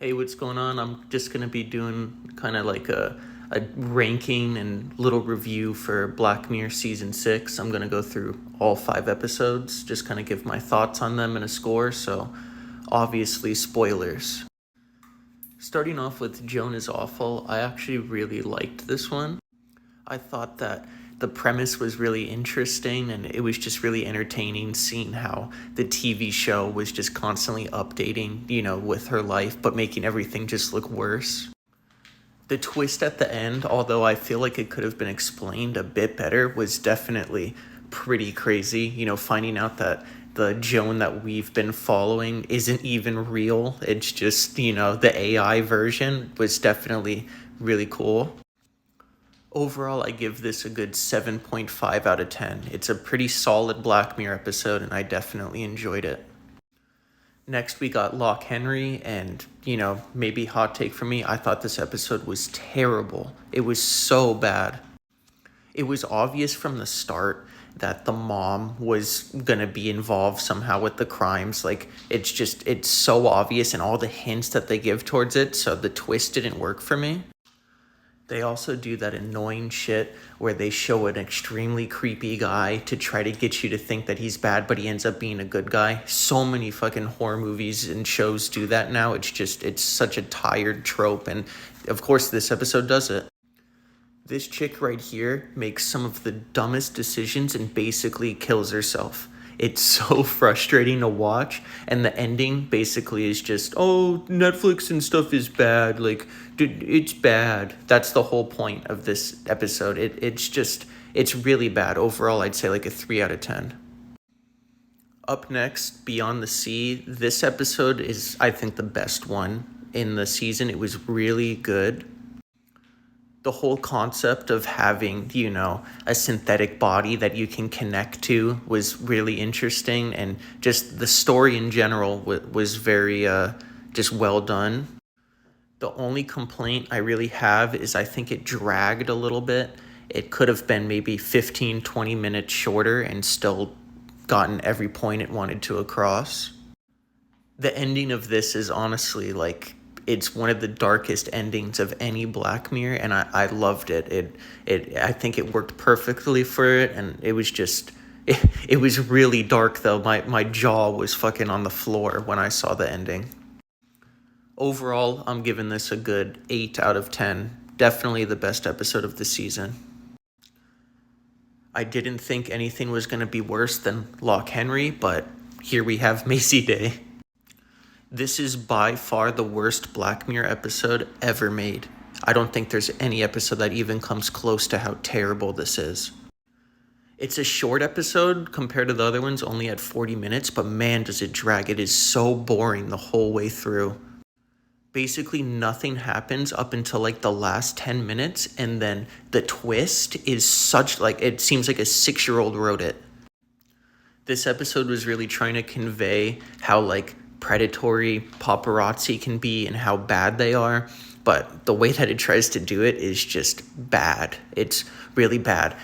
Hey, what's going on? I'm just going to be doing kind of like a ranking and little review for Black Mirror Season 6. I'm going to go through all 5 episodes, just kind of give my thoughts on them and a score. So, obviously, spoilers. Starting off with Joan is Awful, I actually really liked this one. I thought that the premise was really interesting and it was just really entertaining seeing how the TV show was just constantly updating, with her life, but making everything just look worse. The twist at the end, although I feel like it could have been explained a bit better, was definitely pretty crazy. Finding out that the Joan that we've been following isn't even real. It's just, the AI version was definitely really cool. Overall, I give this a good 7.5 out of 10. It's a pretty solid Black Mirror episode, and I definitely enjoyed it. Next, we got Lock Henry, and, maybe hot take for me, I thought this episode was terrible. It was so bad. It was obvious from the start that the mom was gonna be involved somehow with the crimes. Like, it's so obvious, and all the hints that they give towards it, so the twist didn't work for me. They also do that annoying shit where they show an extremely creepy guy to try to get you to think that he's bad, but he ends up being a good guy. So many fucking horror movies and shows do that now. It's such a tired trope. And of course, this episode does it. This chick right here makes some of the dumbest decisions and basically kills herself. It's so frustrating to watch, and the ending basically is just, oh, Netflix and stuff is bad. Like, dude, it's bad. That's the whole point of this episode. It's really bad. Overall, I'd say like a 3 out of 10. Up next, Beyond the Sea. This episode is, I think, the best one in the season. It was really good. The whole concept of having, a synthetic body that you can connect to was really interesting, and just the story in general was very just well done. The only complaint I really have is I think it dragged a little bit. It could have been maybe 15, 20 minutes shorter and still gotten every point it wanted to across. The ending of this is honestly like it's one of the darkest endings of any Black Mirror, and I loved it. I think it worked perfectly for it, and it was just it was really dark though. My jaw was fucking on the floor when I saw the ending. Overall, I'm giving this a good 8 out of 10. Definitely the best episode of the season. I didn't think anything was going to be worse than Lock Henry, but here we have Macy Day. This is by far the worst Black Mirror episode ever made. I don't think there's any episode that even comes close to how terrible this is. It's a short episode compared to the other ones, only at 40 minutes, but man, does it drag. It is so boring the whole way through. Basically, nothing happens up until like the last 10 minutes, and then the twist is such, like, it seems like a 6-year-old wrote it. This episode was really trying to convey how, like, predatory paparazzi can be and how bad they are, but the way that it tries to do it is just bad. It's really bad.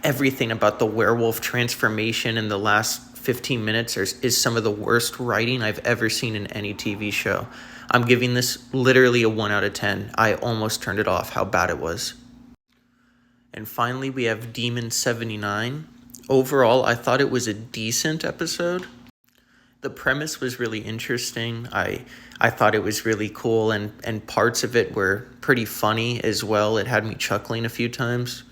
Everything about the werewolf transformation in the last 15 minutes is some of the worst writing I've ever seen in any TV show. I'm giving this literally a 1 out of 10. I almost turned it off how bad it was. And finally, we have Demon 79. Overall, I thought it was a decent episode. The premise was really interesting. I thought it was really cool, and parts of it were pretty funny as well. It had me chuckling a few times.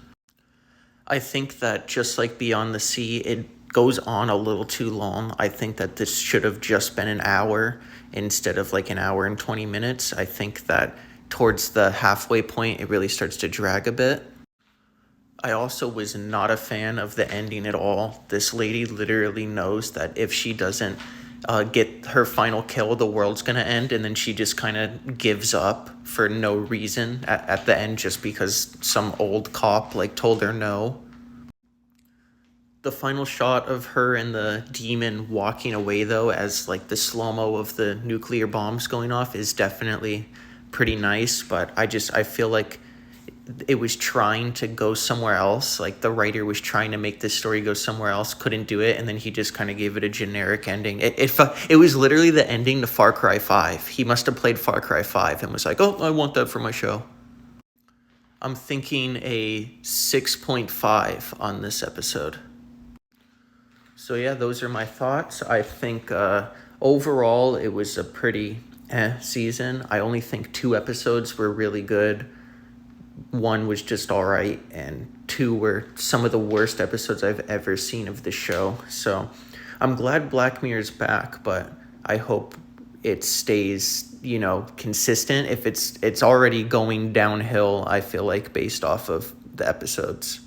I think that just like Beyond the Sea, it goes on a little too long. I think that this should have just been an hour instead of like an hour and 20 minutes. I think that towards the halfway point, it really starts to drag a bit. I also was not a fan of the ending at all. This lady literally knows that if she doesn't get her final kill, the world's gonna end, and then she just kind of gives up for no reason at the end just because some old cop like told her no. The final shot of her and the demon walking away though, as like the slow-mo of the nuclear bombs going off, is definitely pretty nice, but I feel like it was trying to go somewhere else. Like the writer was trying to make this story go somewhere else, couldn't do it, and then he just kind of gave it a generic ending. It was literally the ending to Far Cry 5. He must have played Far Cry 5 and was like, oh, I want that for my show. I'm thinking a 6.5 on this episode. So yeah, those are my thoughts. I think overall it was a pretty season. I only think 2 episodes were really good. 1 was just all right, and 2 were some of the worst episodes I've ever seen of the show. So I'm glad Black Mirror's back, but I hope it stays, consistent. If it's already going downhill, I feel like, based off of the episodes.